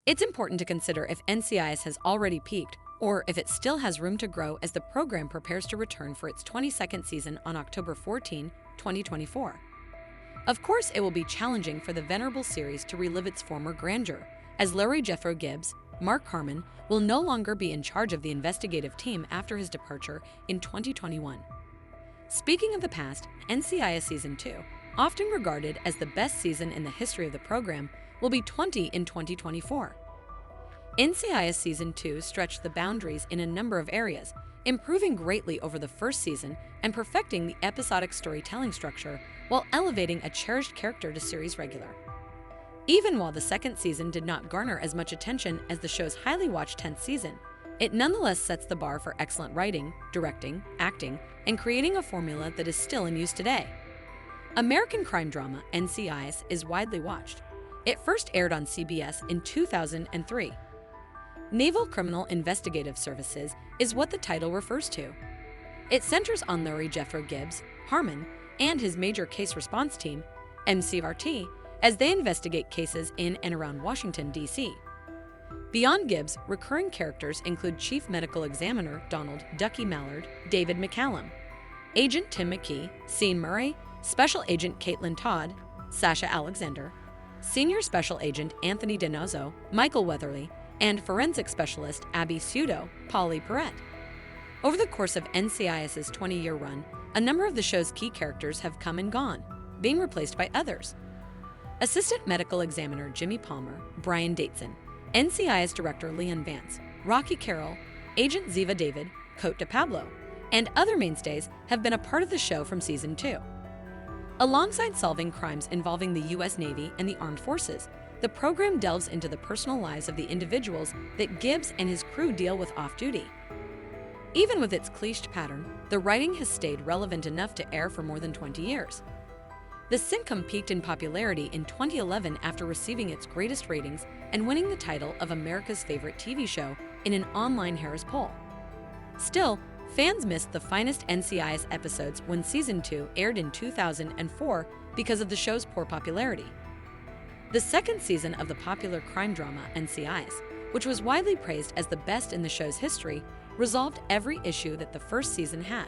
It's important to consider if NCIS has already peaked or if it still has room to grow as the program prepares to return for its 22nd season on October 14, 2024. Of course, it will be challenging for the venerable series to relive its former grandeur, as Leroy Jethro Gibbs, Mark Harmon, will no longer be in charge of the investigative team after his departure in 2021. Speaking of the past, NCIS Season 2, often regarded as the best season in the history of the program, will be 20 in 2024. NCIS Season 2 stretched the boundaries in a number of areas, improving greatly over the first season and perfecting the episodic storytelling structure while elevating a cherished character to series regular. Even while the second season did not garner as much attention as the show's highly watched 10th season, it nonetheless sets the bar for excellent writing, directing, acting, and creating a formula that is still in use today. American crime drama NCIS is widely watched. It first aired on CBS in 2003. Naval Criminal Investigative Services is what the title refers to. It centers on Leroy Jethro Gibbs, Harmon, and his major case response team, MCRT, as they investigate cases in and around Washington, D.C. Beyond Gibbs, recurring characters include Chief Medical Examiner Donald Ducky Mallard, David McCallum, Agent Tim McKee, Sean Murray, Special Agent Caitlin Todd, Sasha Alexander, Senior Special Agent Anthony DiNozzo, Michael Weatherly, and Forensic Specialist Abby Pseudo, Polly Perrette. Over the course of NCIS's 20-year run, a number of the show's key characters have come and gone, being replaced by others. Assistant Medical Examiner Jimmy Palmer, Brian Dateson, NCIS Director Leon Vance, Rocky Carroll, Agent Ziva David, Cote de Pablo, and other mainstays have been a part of the show from Season 2. Alongside solving crimes involving the U.S. Navy and the Armed Forces, the program delves into the personal lives of the individuals that Gibbs and his crew deal with off-duty. Even with its cliched pattern, the writing has stayed relevant enough to air for more than 20 years. The sitcom peaked in popularity in 2011 after receiving its greatest ratings and winning the title of America's favorite TV show in an online Harris poll. Still, fans missed the finest NCIS episodes when Season 2 aired in 2004 because of the show's poor popularity. The second season of the popular crime drama NCIS, which was widely praised as the best in the show's history, resolved every issue that the first season had.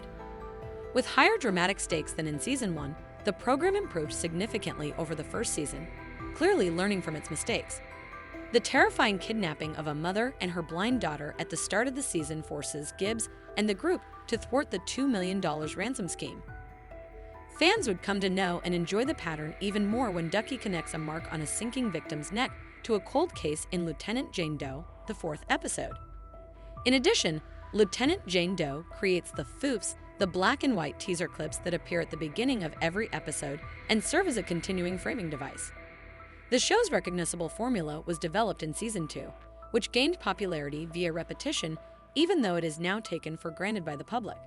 With higher dramatic stakes than in Season 1, the program improved significantly over the first season, clearly learning from its mistakes. The terrifying kidnapping of a mother and her blind daughter at the start of the season forces Gibbs and the group to thwart the $2 million ransom scheme. Fans would come to know and enjoy the pattern even more when Ducky connects a mark on a sinking victim's neck to a cold case in Lieutenant Jane Doe, the fourth episode. In addition, Lieutenant Jane Doe creates the foofs, the black and white teaser clips that appear at the beginning of every episode and serve as a continuing framing device. The show's recognizable formula was developed in Season 2, which gained popularity via repetition even though it is now taken for granted by the public.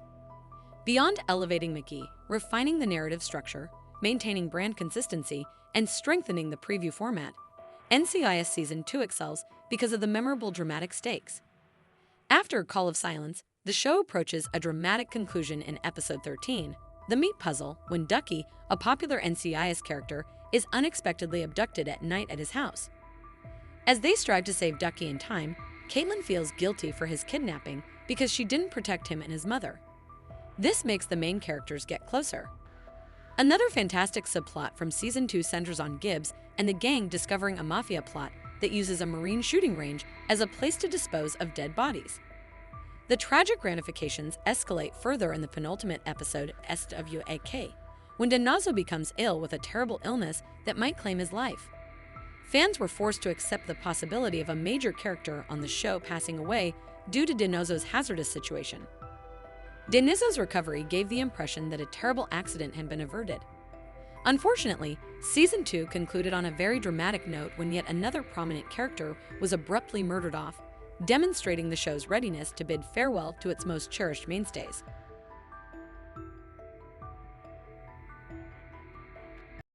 Beyond elevating McKee, refining the narrative structure, maintaining brand consistency, and strengthening the preview format, NCIS Season 2 excels because of the memorable dramatic stakes. After Call of Silence, the show approaches a dramatic conclusion in Episode 13, The Meat Puzzle, when Ducky, a popular NCIS character, is unexpectedly abducted at night at his house. As they strive to save Ducky in time, Caitlin feels guilty for his kidnapping because she didn't protect him and his mother. This makes the main characters get closer. Another fantastic subplot from Season 2 centers on Gibbs and the gang discovering a mafia plot that uses a marine shooting range as a place to dispose of dead bodies. The tragic ramifications escalate further in the penultimate episode, SWAK, when DiNozzo becomes ill with a terrible illness that might claim his life. Fans were forced to accept the possibility of a major character on the show passing away due to DiNozzo's hazardous situation. DiNozzo's recovery gave the impression that a terrible accident had been averted. Unfortunately, Season 2 concluded on a very dramatic note when yet another prominent character was abruptly murdered off, demonstrating the show's readiness to bid farewell to its most cherished mainstays.